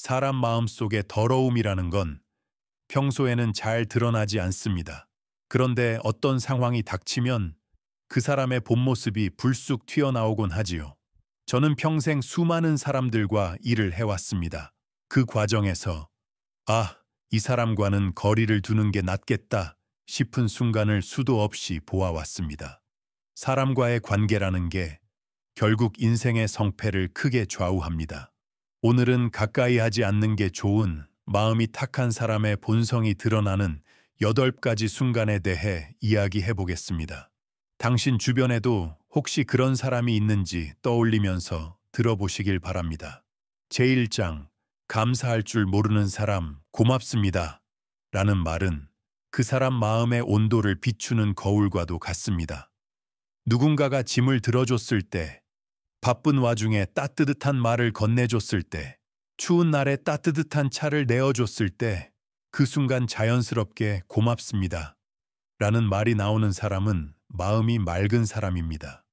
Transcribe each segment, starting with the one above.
사람 마음속의 더러움이라는 건 평소에는 잘 드러나지 않습니다. 그런데 어떤 상황이 닥치면 그 사람의 본 모습이 불쑥 튀어나오곤 하지요. 저는 평생 수많은 사람들과 일을 해왔습니다. 그 과정에서 이 사람과는 거리를 두는 게 낫겠다 싶은 순간을 수도 없이 보아왔습니다. 사람과의 관계라는 게 결국 인생의 성패를 크게 좌우합니다. 오늘은 가까이 하지 않는 게 좋은 마음이 탁한 사람의 본성이 드러나는 8가지 순간에 대해 이야기해 보겠습니다. 당신 주변에도 혹시 그런 사람이 있는지 떠올리면서 들어보시길 바랍니다. 제1장, 감사할 줄 모르는 사람, 고맙습니다. 라는 말은 그 사람 마음의 온도를 비추는 거울과도 같습니다. 누군가가 짐을 들어줬을 때, 바쁜 와중에 따뜻한 말을 건네줬을 때, 추운 날에 따뜻한 차를 내어줬을 때, 그 순간 자연스럽게 고맙습니다. 라는 말이 나오는 사람은 마음이 맑은 사람입니다.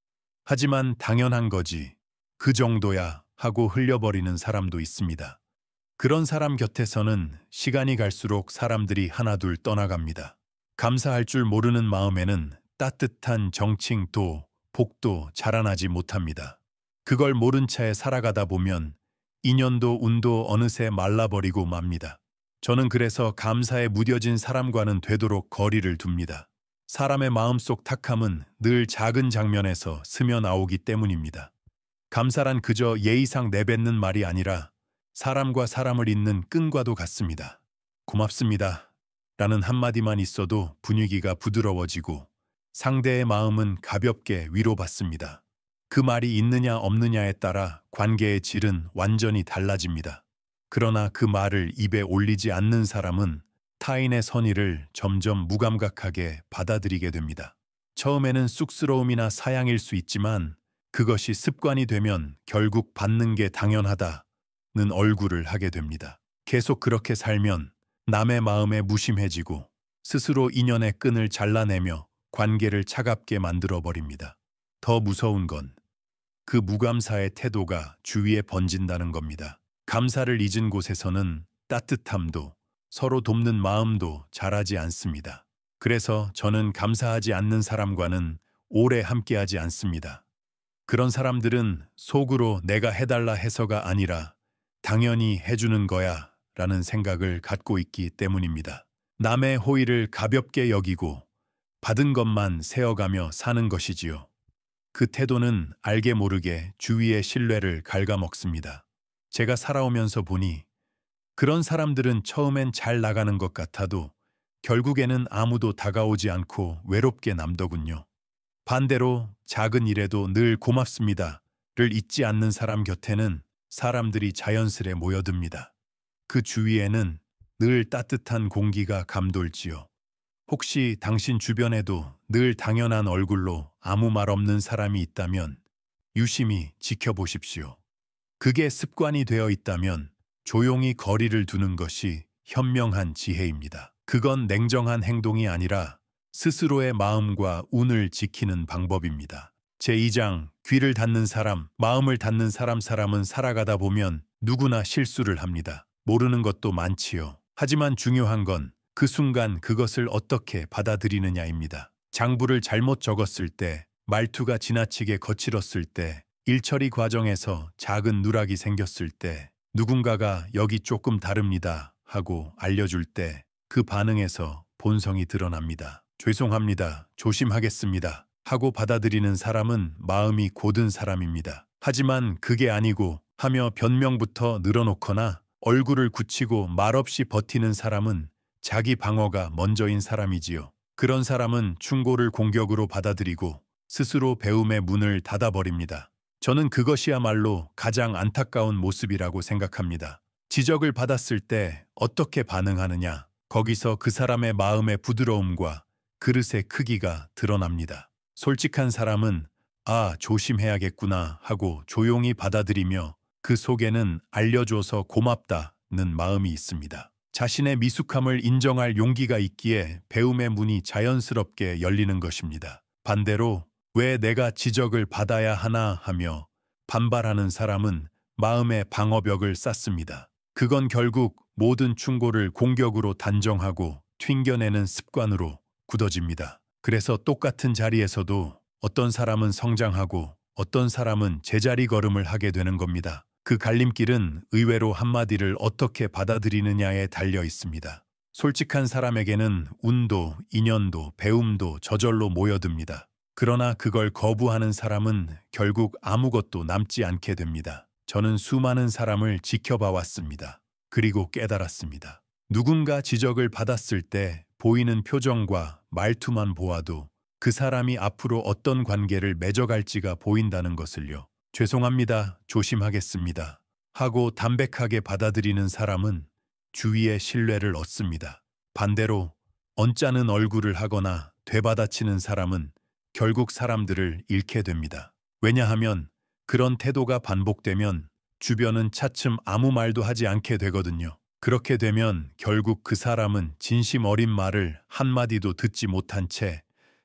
하지만 당연한 거지, 그 정도야 하고 흘려버리는 사람도 있습니다. 그런 사람 곁에서는 시간이 갈수록 사람들이 하나둘 떠나갑니다. 감사할 줄 모르는 마음에는 따뜻한 정칭도, 복도 자라나지 못합니다. 그걸 모른 채 살아가다 보면 인연도 운도 어느새 말라버리고 맙니다. 저는 그래서 감사에 무뎌진 사람과는 되도록 거리를 둡니다. 사람의 마음속 탁함은 늘 작은 장면에서 스며나오기 때문입니다. 감사란 그저 예의상 내뱉는 말이 아니라 사람과 사람을 잇는 끈과도 같습니다. 고맙습니다. 라는 한마디만 있어도 분위기가 부드러워지고 상대의 마음은 가볍게 위로받습니다. 그 말이 있느냐 없느냐에 따라 관계의 질은 완전히 달라집니다. 그러나 그 말을 입에 올리지 않는 사람은 타인의 선의를 점점 무감각하게 받아들이게 됩니다. 처음에는 쑥스러움이나 사양일 수 있지만 그것이 습관이 되면 결국 받는 게 당연하다는 얼굴을 하게 됩니다. 계속 그렇게 살면 남의 마음에 무심해지고 스스로 인연의 끈을 잘라내며 관계를 차갑게 만들어버립니다. 더 무서운 건 그 무감사의 태도가 주위에 번진다는 겁니다. 감사를 잊은 곳에서는 따뜻함도 서로 돕는 마음도 자라지 않습니다. 그래서 저는 감사하지 않는 사람과는 오래 함께하지 않습니다. 그런 사람들은 속으로 내가 해달라 해서가 아니라 당연히 해주는 거야 라는 생각을 갖고 있기 때문입니다. 남의 호의를 가볍게 여기고 받은 것만 세어가며 사는 것이지요. 그 태도는 알게 모르게 주위의 신뢰를 갉아먹습니다. 제가 살아오면서 보니 그런 사람들은 처음엔 잘 나가는 것 같아도 결국에는 아무도 다가오지 않고 외롭게 남더군요. 반대로 작은 일에도 늘 고맙습니다를 잊지 않는 사람 곁에는 사람들이 자연스레 모여듭니다. 그 주위에는 늘 따뜻한 공기가 감돌지요. 혹시 당신 주변에도 늘 당연한 얼굴로 아무 말 없는 사람이 있다면 유심히 지켜보십시오. 그게 습관이 되어 있다면 조용히 거리를 두는 것이 현명한 지혜입니다. 그건 냉정한 행동이 아니라 스스로의 마음과 운을 지키는 방법입니다. 제2장, 귀를 닫는 사람, 마음을 닫는 사람은 살아가다 보면 누구나 실수를 합니다. 모르는 것도 많지요. 하지만 중요한 건 그 순간 그것을 어떻게 받아들이느냐입니다. 장부를 잘못 적었을 때, 말투가 지나치게 거칠었을 때, 일처리 과정에서 작은 누락이 생겼을 때, 누군가가 여기 조금 다릅니다 하고 알려줄 때 그 반응에서 본성이 드러납니다. 죄송합니다. 조심하겠습니다. 하고 받아들이는 사람은 마음이 곧은 사람입니다. 하지만 그게 아니고 하며 변명부터 늘어놓거나 얼굴을 굳히고 말없이 버티는 사람은 자기 방어가 먼저인 사람이지요. 그런 사람은 충고를 공격으로 받아들이고 스스로 배움의 문을 닫아버립니다. 저는 그것이야말로 가장 안타까운 모습이라고 생각합니다. 지적을 받았을 때 어떻게 반응하느냐, 거기서 그 사람의 마음의 부드러움과 그릇의 크기가 드러납니다. 솔직한 사람은 조심해야겠구나 하고 조용히 받아들이며 그 속에는 알려줘서 고맙다는 마음이 있습니다. 자신의 미숙함을 인정할 용기가 있기에 배움의 문이 자연스럽게 열리는 것입니다. 반대로 왜 내가 지적을 받아야 하나 하며 반발하는 사람은 마음의 방어벽을 쌓습니다. 그건 결국 모든 충고를 공격으로 단정하고 튕겨내는 습관으로 굳어집니다. 그래서 똑같은 자리에서도 어떤 사람은 성장하고 어떤 사람은 제자리 걸음을 하게 되는 겁니다. 그 갈림길은 의외로 한마디를 어떻게 받아들이느냐에 달려 있습니다. 솔직한 사람에게는 운도, 인연도, 배움도 저절로 모여듭니다. 그러나 그걸 거부하는 사람은 결국 아무것도 남지 않게 됩니다. 저는 수많은 사람을 지켜봐 왔습니다. 그리고 깨달았습니다. 누군가 지적을 받았을 때 보이는 표정과 말투만 보아도 그 사람이 앞으로 어떤 관계를 맺어갈지가 보인다는 것을요. 죄송합니다. 조심하겠습니다. 하고 담백하게 받아들이는 사람은 주위의 신뢰를 얻습니다. 반대로 언짢은 얼굴을 하거나 되받아치는 사람은 결국 사람들을 잃게 됩니다. 왜냐하면 그런 태도가 반복되면 주변은 차츰 아무 말도 하지 않게 되거든요. 그렇게 되면 결국 그 사람은 진심 어린 말을 한마디도 듣지 못한 채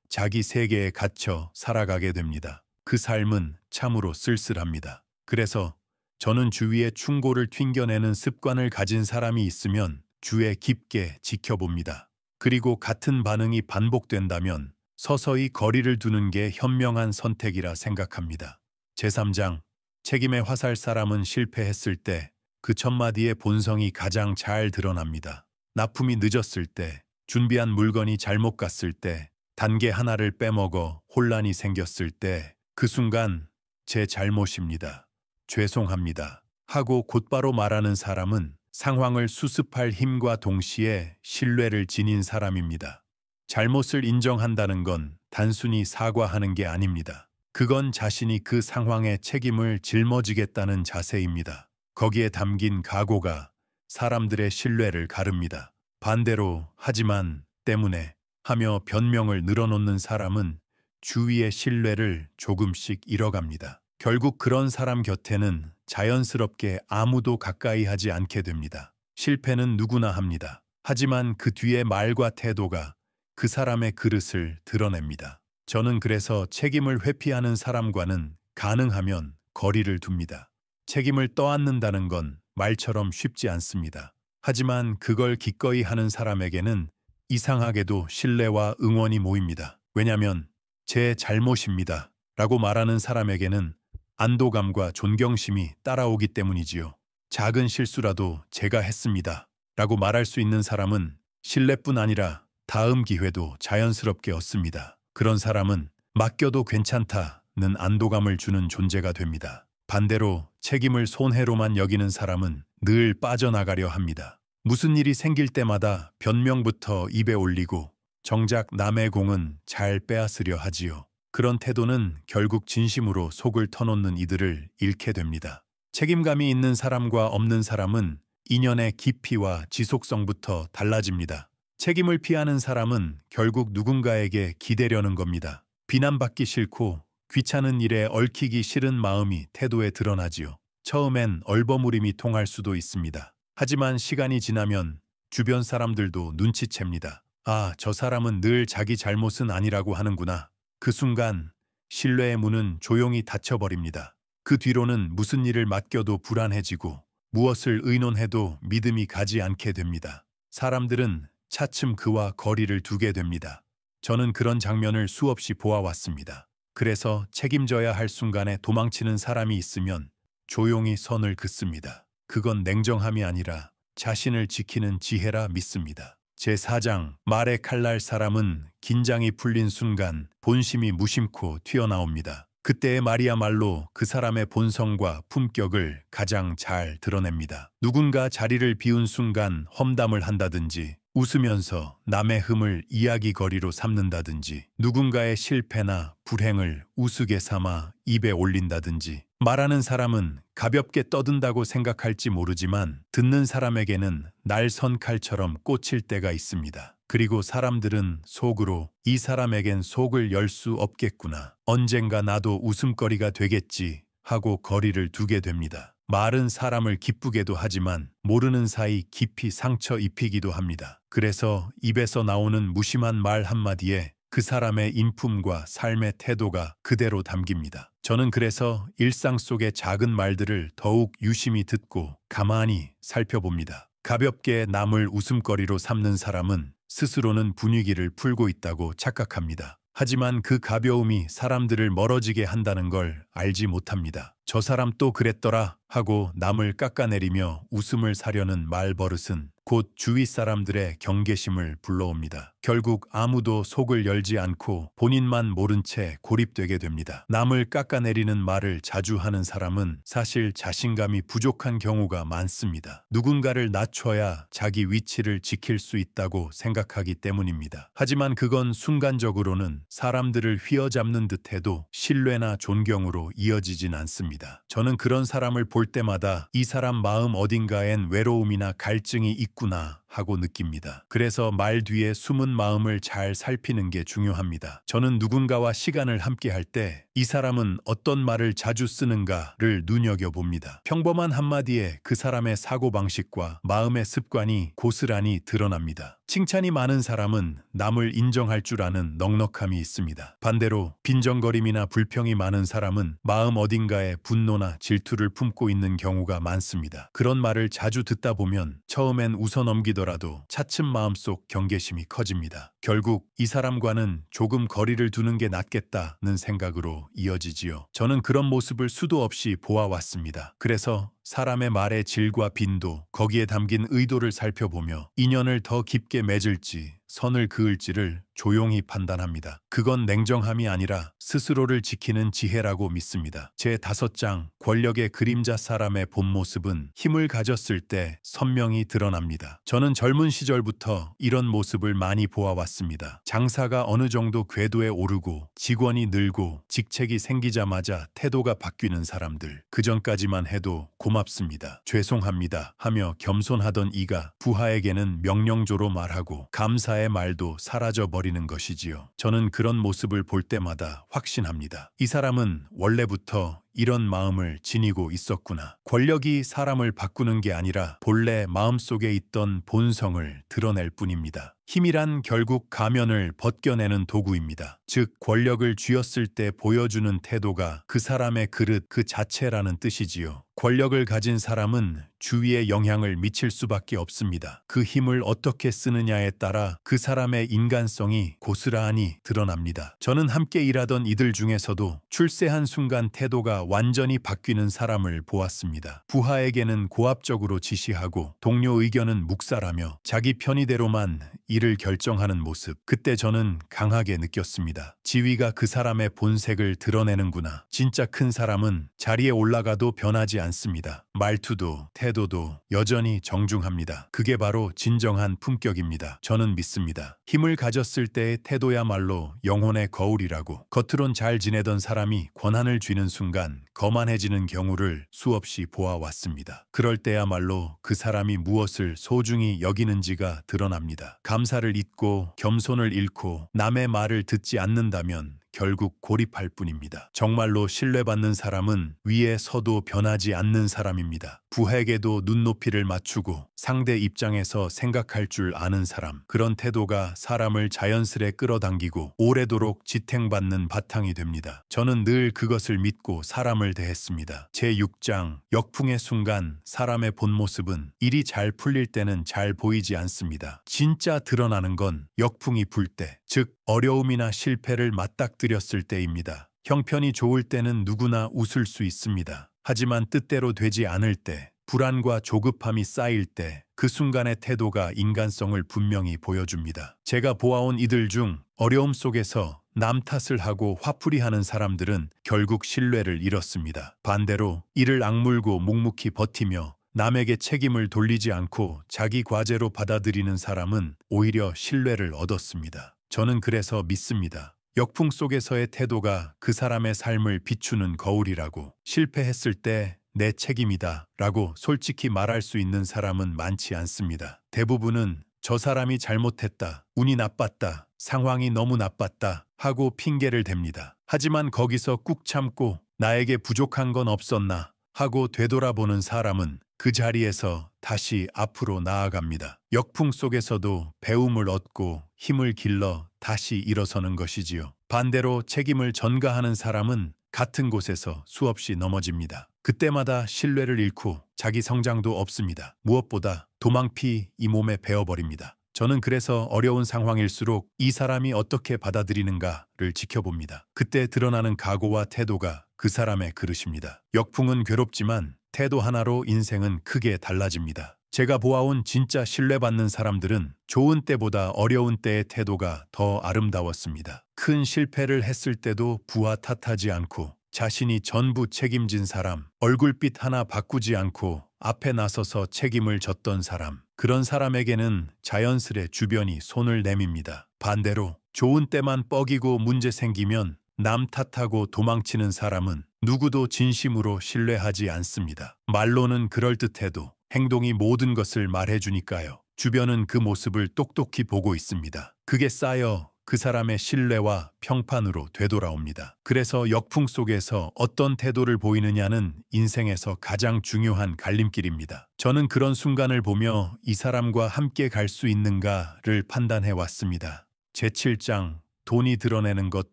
자기 세계에 갇혀 살아가게 됩니다. 그 삶은 참으로 쓸쓸합니다. 그래서 저는 주위의 충고를 튕겨내는 습관을 가진 사람이 있으면 주에 깊게 지켜봅니다. 그리고 같은 반응이 반복된다면 서서히 거리를 두는 게 현명한 선택이라 생각합니다. 제3장 책임의 화살 사람은 실패했을 때 그 첫마디의 본성이 가장 잘 드러납니다. 납품이 늦었을 때, 준비한 물건이 잘못 갔을 때, 단계 하나를 빼먹어 혼란이 생겼을 때, 그 순간 제 잘못입니다. 죄송합니다. 하고 곧바로 말하는 사람은 상황을 수습할 힘과 동시에 신뢰를 지닌 사람입니다. 잘못을 인정한다는 건 단순히 사과하는 게 아닙니다. 그건 자신이 그 상황의 책임을 짊어지겠다는 자세입니다. 거기에 담긴 각오가 사람들의 신뢰를 가릅니다. 반대로 하지만 때문에 하며 변명을 늘어놓는 사람은 주위의 신뢰를 조금씩 잃어갑니다. 결국 그런 사람 곁에는 자연스럽게 아무도 가까이 하지 않게 됩니다. 실패는 누구나 합니다. 하지만 그 뒤의 말과 태도가 그 사람의 그릇을 드러냅니다. 저는 그래서 책임을 회피하는 사람과는 가능하면 거리를 둡니다. 책임을 떠안는다는 건 말처럼 쉽지 않습니다. 하지만 그걸 기꺼이 하는 사람에게는 이상하게도 신뢰와 응원이 모입니다. 왜냐면 제 잘못입니다. 라고 말하는 사람에게는 안도감과 존경심이 따라오기 때문이지요. 작은 실수라도 제가 했습니다. 라고 말할 수 있는 사람은 신뢰뿐 아니라 다음 기회도 자연스럽게 얻습니다. 그런 사람은 맡겨도 괜찮다는 안도감을 주는 존재가 됩니다. 반대로 책임을 손해로만 여기는 사람은 늘 빠져나가려 합니다. 무슨 일이 생길 때마다 변명부터 입에 올리고 정작 남의 공은 잘 빼앗으려 하지요. 그런 태도는 결국 진심으로 속을 터놓는 이들을 잃게 됩니다. 책임감이 있는 사람과 없는 사람은 인연의 깊이와 지속성부터 달라집니다. 책임을 피하는 사람은 결국 누군가에게 기대려는 겁니다. 비난받기 싫고 귀찮은 일에 얽히기 싫은 마음이 태도에 드러나지요. 처음엔 얼버무림이 통할 수도 있습니다. 하지만 시간이 지나면 주변 사람들도 눈치챕니다. 아, 저 사람은 늘 자기 잘못은 아니라고 하는구나. 그 순간 신뢰의 문은 조용히 닫혀버립니다. 그 뒤로는 무슨 일을 맡겨도 불안해지고 무엇을 의논해도 믿음이 가지 않게 됩니다. 사람들은 차츰 그와 거리를 두게 됩니다. 저는 그런 장면을 수없이 보아왔습니다. 그래서 책임져야 할 순간에 도망치는 사람이 있으면 조용히 선을 긋습니다. 그건 냉정함이 아니라 자신을 지키는 지혜라 믿습니다. 제4장 말의 칼날 사람은 긴장이 풀린 순간 본심이 무심코 튀어나옵니다. 그때의 말이야말로 그 사람의 본성과 품격을 가장 잘 드러냅니다. 누군가 자리를 비운 순간 험담을 한다든지 웃으면서 남의 흠을 이야기거리로 삼는다든지 누군가의 실패나 불행을 우스개 삼아 입에 올린다든지 말하는 사람은 가볍게 떠든다고 생각할지 모르지만 듣는 사람에게는 날선칼처럼 꽂힐 때가 있습니다. 그리고 사람들은 속으로 이 사람에겐 속을 열 수 없겠구나. 언젠가 나도 웃음거리가 되겠지 하고 거리를 두게 됩니다. 말은 사람을 기쁘게도 하지만 모르는 사이 깊이 상처 입히기도 합니다. 그래서 입에서 나오는 무심한 말 한마디에 그 사람의 인품과 삶의 태도가 그대로 담깁니다. 저는 그래서 일상 속의 작은 말들을 더욱 유심히 듣고 가만히 살펴봅니다. 가볍게 남을 웃음거리로 삼는 사람은 스스로는 분위기를 풀고 있다고 착각합니다. 하지만 그 가벼움이 사람들을 멀어지게 한다는 걸 알지 못합니다. 저 사람 또 그랬더라 하고 남을 깎아내리며 웃음을 사려는 말버릇은 곧 주위 사람들의 경계심을 불러옵니다. 결국 아무도 속을 열지 않고 본인만 모른 채 고립되게 됩니다. 남을 깎아내리는 말을 자주 하는 사람은 사실 자신감이 부족한 경우가 많습니다. 누군가를 낮춰야 자기 위치를 지킬 수 있다고 생각하기 때문입니다. 하지만 그건 순간적으로는 사람들을 휘어잡는 듯해도 신뢰나 존경으로 이어지진 않습니다. 저는 그런 사람을 볼 때마다 이 사람 마음 어딘가엔 외로움이나 갈증이 있구나 하고 느낍니다. 그래서 말 뒤에 숨은 마음을 잘 살피는 게 중요합니다. 저는 누군가와 시간을 함께 할 때 이 사람은 어떤 말을 자주 쓰는가를 눈여겨봅니다. 평범한 한마디에 그 사람의 사고방식과 마음의 습관이 고스란히 드러납니다. 칭찬이 많은 사람은 남을 인정할 줄 아는 넉넉함이 있습니다. 반대로 빈정거림이나 불평이 많은 사람은 마음 어딘가에 분노나 질투를 품고 있는 경우가 많습니다. 그런 말을 자주 듣다 보면 처음엔 웃어 넘기더라도 차츰 마음속 경계심이 커집니다. 결국 이 사람과는 조금 거리를 두는 게 낫겠다는 생각으로 이어지지요. 저는 그런 모습을 수도 없이 보아왔습니다. 그래서 사람의 말의 질과 빈도, 거기에 담긴 의도를 살펴보며 인연을 더 깊게 맺을지 선을 그을지를 조용히 판단합니다. 그건 냉정함이 아니라 스스로를 지키는 지혜라고 믿습니다. 제 5장 권력의 그림자 사람의 본 모습은 힘을 가졌을 때 선명히 드러납니다. 저는 젊은 시절부터 이런 모습을 많이 보아왔습니다. 장사가 어느 정도 궤도에 오르고 직원이 늘고 직책이 생기자마자 태도가 바뀌는 사람들. 그전까지만 해도 고맙습니다. 죄송합니다 하며 겸손하던 이가 부하에게는 명령조로 말하고 감사의 말도 사라져버리는 것이지요. 저는 그런 모습을 볼 때마다 확신합니다. 이 사람은 원래부터 이런 마음을 지니고 있었구나. 권력이 사람을 바꾸는 게 아니라 본래 마음속에 있던 본성을 드러낼 뿐입니다. 힘이란 결국 가면을 벗겨내는 도구입니다. 즉 권력을 쥐었을 때 보여주는 태도가 그 사람의 그릇 그 자체라는 뜻이지요. 권력을 가진 사람은 주위에 영향을 미칠 수밖에 없습니다. 그 힘을 어떻게 쓰느냐에 따라 그 사람의 인간성이 고스란히 드러납니다. 저는 함께 일하던 이들 중에서도 출세한 순간 태도가 완전히 바뀌는 사람을 보았습니다. 부하에게는 고압적으로 지시하고 동료 의견은 묵살하며 자기 편의대로만 일을 결정하는 모습. 그때 저는 강하게 느꼈습니다. 지위가 그 사람의 본색을 드러내는구나. 진짜 큰 사람은 자리에 올라가도 변하지 않습니다. 말투도 태도도 여전히 정중합니다. 그게 바로 진정한 품격입니다. 저는 믿습니다. 힘을 가졌을 때의 태도야말로 영혼의 거울이라고. 겉으론 잘 지내던 사람이 권한을 쥐는 순간 거만해지는 경우를 수없이 보아왔습니다. 그럴 때야말로 그 사람이 무엇을 소중히 여기는지가 드러납니다. 감사를 잊고 겸손을 잃고 남의 말을 듣지 않는다면 결국 고립할 뿐입니다. 정말로 신뢰받는 사람은 위에 서도 변하지 않는 사람입니다. 부하에게도 눈높이를 맞추고 상대 입장에서 생각할 줄 아는 사람. 그런 태도가 사람을 자연스레 끌어당기고 오래도록 지탱받는 바탕이 됩니다. 저는 늘 그것을 믿고 사람을 대했습니다. 제6장 역풍의 순간 사람의 본 모습은 일이 잘 풀릴 때는 잘 보이지 않습니다. 진짜 드러나는 건 역풍이 불 때, 즉 어려움이나 실패를 맞닥뜨렸을 때입니다. 형편이 좋을 때는 누구나 웃을 수 있습니다. 하지만 뜻대로 되지 않을 때, 불안과 조급함이 쌓일 때 그 순간의 태도가 인간성을 분명히 보여줍니다. 제가 보아온 이들 중 어려움 속에서 남 탓을 하고 화풀이하는 사람들은 결국 신뢰를 잃었습니다. 반대로 이를 악물고 묵묵히 버티며 남에게 책임을 돌리지 않고 자기 과제로 받아들이는 사람은 오히려 신뢰를 얻었습니다. 저는 그래서 믿습니다. 역풍 속에서의 태도가 그 사람의 삶을 비추는 거울이라고. 실패했을 때 내 책임이다 라고 솔직히 말할 수 있는 사람은 많지 않습니다. 대부분은 저 사람이 잘못했다, 운이 나빴다, 상황이 너무 나빴다 하고 핑계를 댑니다. 하지만 거기서 꾹 참고 나에게 부족한 건 없었나 하고 되돌아보는 사람은 그 자리에서 다시 앞으로 나아갑니다. 역풍 속에서도 배움을 얻고 힘을 길러 다시 일어서는 것이지요. 반대로 책임을 전가하는 사람은 같은 곳에서 수없이 넘어집니다. 그때마다 신뢰를 잃고 자기 성장도 없습니다. 무엇보다 도망피 이 몸에 배어버립니다. 저는 그래서 어려운 상황일수록 이 사람이 어떻게 받아들이는가를 지켜봅니다. 그때 드러나는 각오와 태도가 그 사람의 그릇입니다. 역풍은 괴롭지만 태도 하나로 인생은 크게 달라집니다. 제가 보아온 진짜 신뢰받는 사람들은 좋은 때보다 어려운 때의 태도가 더 아름다웠습니다. 큰 실패를 했을 때도 부하 탓하지 않고 자신이 전부 책임진 사람, 얼굴빛 하나 바꾸지 않고 앞에 나서서 책임을 졌던 사람, 그런 사람에게는 자연스레 주변이 손을 내밉니다. 반대로 좋은 때만 뻐기고 문제 생기면 남 탓하고 도망치는 사람은 누구도 진심으로 신뢰하지 않습니다. 말로는 그럴듯해도 행동이 모든 것을 말해주니까요. 주변은 그 모습을 똑똑히 보고 있습니다. 그게 쌓여 그 사람의 신뢰와 평판으로 되돌아옵니다. 그래서 역풍 속에서 어떤 태도를 보이느냐는 인생에서 가장 중요한 갈림길입니다. 저는 그런 순간을 보며 이 사람과 함께 갈 수 있는가를 판단해 왔습니다. 제7장 돈이 드러내는 것.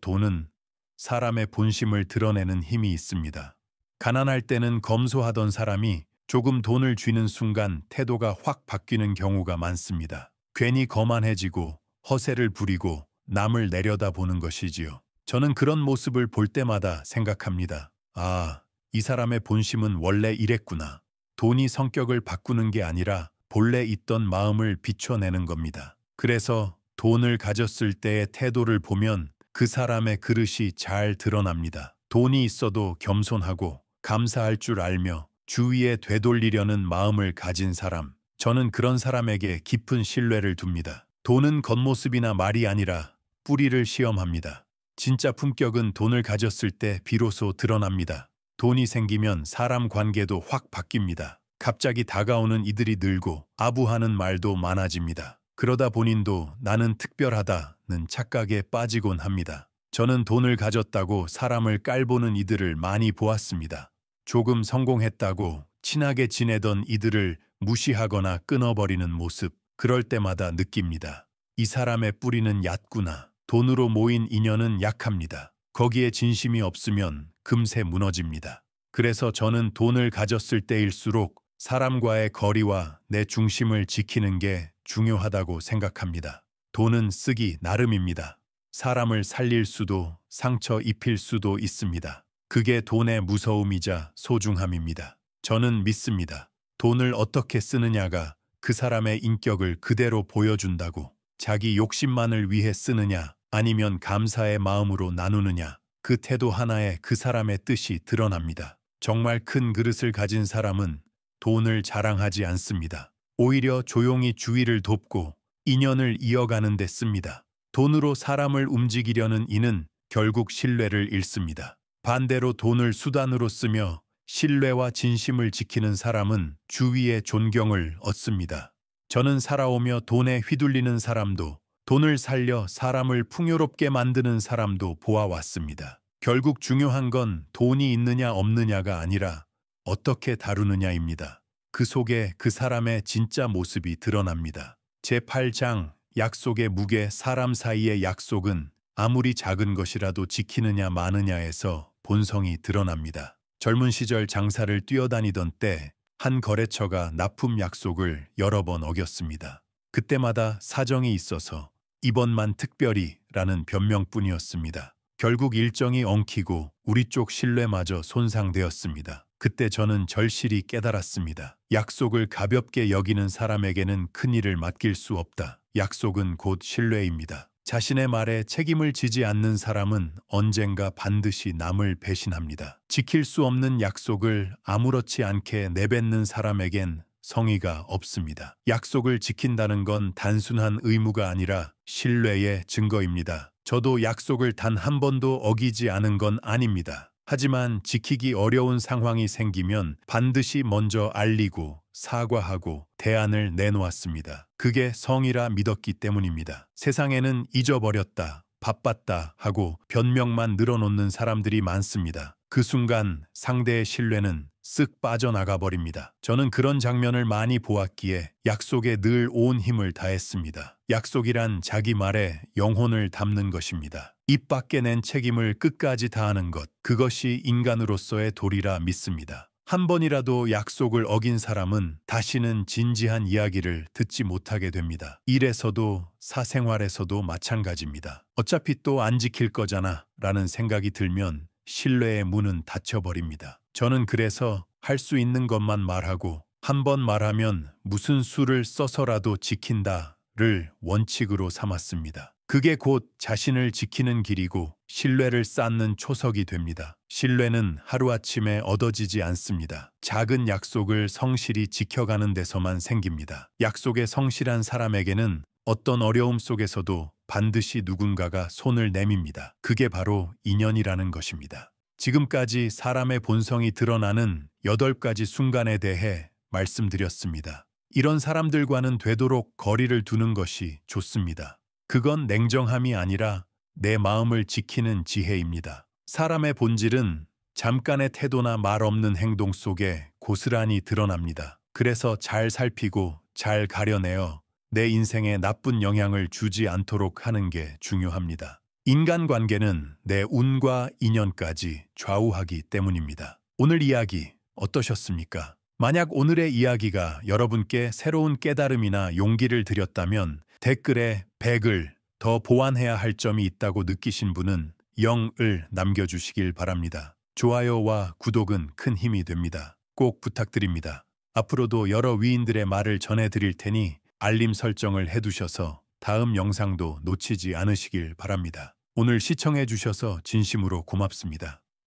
돈은 사람의 본심을 드러내는 힘이 있습니다. 가난할 때는 검소하던 사람이 조금 돈을 쥐는 순간 태도가 확 바뀌는 경우가 많습니다. 괜히 거만해지고 허세를 부리고 남을 내려다보는 것이지요. 저는 그런 모습을 볼 때마다 생각합니다. 아, 이 사람의 본심은 원래 이랬구나. 돈이 성격을 바꾸는 게 아니라 본래 있던 마음을 비춰내는 겁니다. 그래서 돈을 가졌을 때의 태도를 보면 그 사람의 그릇이 잘 드러납니다. 돈이 있어도 겸손하고 감사할 줄 알며 주위에 되돌리려는 마음을 가진 사람, 저는 그런 사람에게 깊은 신뢰를 둡니다. 돈은 겉모습이나 말이 아니라 뿌리를 시험합니다. 진짜 품격은 돈을 가졌을 때 비로소 드러납니다. 돈이 생기면 사람 관계도 확 바뀝니다. 갑자기 다가오는 이들이 늘고 아부하는 말도 많아집니다. 그러다 본인도 나는 특별하다는 착각에 빠지곤 합니다. 저는 돈을 가졌다고 사람을 깔보는 이들을 많이 보았습니다. 조금 성공했다고 친하게 지내던 이들을 무시하거나 끊어버리는 모습, 그럴 때마다 느낍니다. 이 사람의 뿌리는 얕구나. 돈으로 모인 인연은 약합니다. 거기에 진심이 없으면 금세 무너집니다. 그래서 저는 돈을 가졌을 때일수록 사람과의 거리와 내 중심을 지키는 게 중요하다고 생각합니다. 돈은 쓰기 나름입니다. 사람을 살릴 수도 상처 입힐 수도 있습니다. 그게 돈의 무서움이자 소중함입니다. 저는 믿습니다. 돈을 어떻게 쓰느냐가 그 사람의 인격을 그대로 보여준다고. 자기 욕심만을 위해 쓰느냐 아니면 감사의 마음으로 나누느냐, 그 태도 하나에 그 사람의 뜻이 드러납니다. 정말 큰 그릇을 가진 사람은 돈을 자랑하지 않습니다. 오히려 조용히 주위를 돕고 인연을 이어가는 데 씁니다. 돈으로 사람을 움직이려는 이는 결국 신뢰를 잃습니다. 반대로 돈을 수단으로 쓰며 신뢰와 진심을 지키는 사람은 주위의 존경을 얻습니다. 저는 살아오며 돈에 휘둘리는 사람도, 돈을 살려 사람을 풍요롭게 만드는 사람도 보아왔습니다. 결국 중요한 건 돈이 있느냐 없느냐가 아니라 어떻게 다루느냐입니다. 그 속에 그 사람의 진짜 모습이 드러납니다. 제8장 약속의 무게. 사람 사이의 약속은 아무리 작은 것이라도 지키느냐 마느냐에서 본성이 드러납니다. 젊은 시절 장사를 뛰어다니던 때 한 거래처가 납품 약속을 여러 번 어겼습니다. 그때마다 사정이 있어서 이번만 특별히 라는 변명뿐이었습니다. 결국 일정이 엉키고 우리 쪽 신뢰마저 손상되었습니다. 그때 저는 절실히 깨달았습니다. 약속을 가볍게 여기는 사람에게는 큰일을 맡길 수 없다. 약속은 곧 신뢰입니다. 자신의 말에 책임을 지지 않는 사람은 언젠가 반드시 남을 배신합니다. 지킬 수 없는 약속을 아무렇지 않게 내뱉는 사람에겐 성의가 없습니다. 약속을 지킨다는 건 단순한 의무가 아니라 신뢰의 증거입니다. 저도 약속을 단 한 번도 어기지 않은 건 아닙니다. 하지만 지키기 어려운 상황이 생기면 반드시 먼저 알리고 사과하고 대안을 내놓았습니다. 그게 성이라 믿었기 때문입니다. 세상에는 잊어버렸다, 바빴다 하고 변명만 늘어놓는 사람들이 많습니다. 그 순간 상대의 신뢰는 쓱 빠져나가 버립니다. 저는 그런 장면을 많이 보았기에 약속에 늘 온 힘을 다했습니다. 약속이란 자기 말에 영혼을 담는 것입니다. 입 밖에 낸 책임을 끝까지 다하는 것, 그것이 인간으로서의 도리라 믿습니다. 한 번이라도 약속을 어긴 사람은 다시는 진지한 이야기를 듣지 못하게 됩니다. 일에서도 사생활에서도 마찬가지입니다. 어차피 또 안 지킬 거잖아 라는 생각이 들면 신뢰의 문은 닫혀버립니다. 저는 그래서 할 수 있는 것만 말하고 한 번 말하면 무슨 수를 써서라도 지킨다를 원칙으로 삼았습니다. 그게 곧 자신을 지키는 길이고 신뢰를 쌓는 초석이 됩니다. 신뢰는 하루아침에 얻어지지 않습니다. 작은 약속을 성실히 지켜가는 데서만 생깁니다. 약속에 성실한 사람에게는 어떤 어려움 속에서도 반드시 누군가가 손을 내밉니다. 그게 바로 인연이라는 것입니다. 지금까지 사람의 본성이 드러나는 8가지 순간에 대해 말씀드렸습니다. 이런 사람들과는 되도록 거리를 두는 것이 좋습니다. 그건 냉정함이 아니라 내 마음을 지키는 지혜입니다. 사람의 본질은 잠깐의 태도나 말 없는 행동 속에 고스란히 드러납니다. 그래서 잘 살피고 잘 가려내어 내 인생에 나쁜 영향을 주지 않도록 하는 게 중요합니다. 인간관계는 내 운과 인연까지 좌우하기 때문입니다. 오늘 이야기 어떠셨습니까? 만약 오늘의 이야기가 여러분께 새로운 깨달음이나 용기를 드렸다면 댓글에 100을 더 보완해야 할 점이 있다고 느끼신 분은 0을 남겨주시길 바랍니다. 좋아요와 구독은 큰 힘이 됩니다. 꼭 부탁드립니다. 앞으로도 여러 위인들의 말을 전해드릴 테니 알림 설정을 해두셔서 다음 영상도 놓치지 않으시길 바랍니다. 오늘 시청해 주셔서 진심으로 고맙습니다.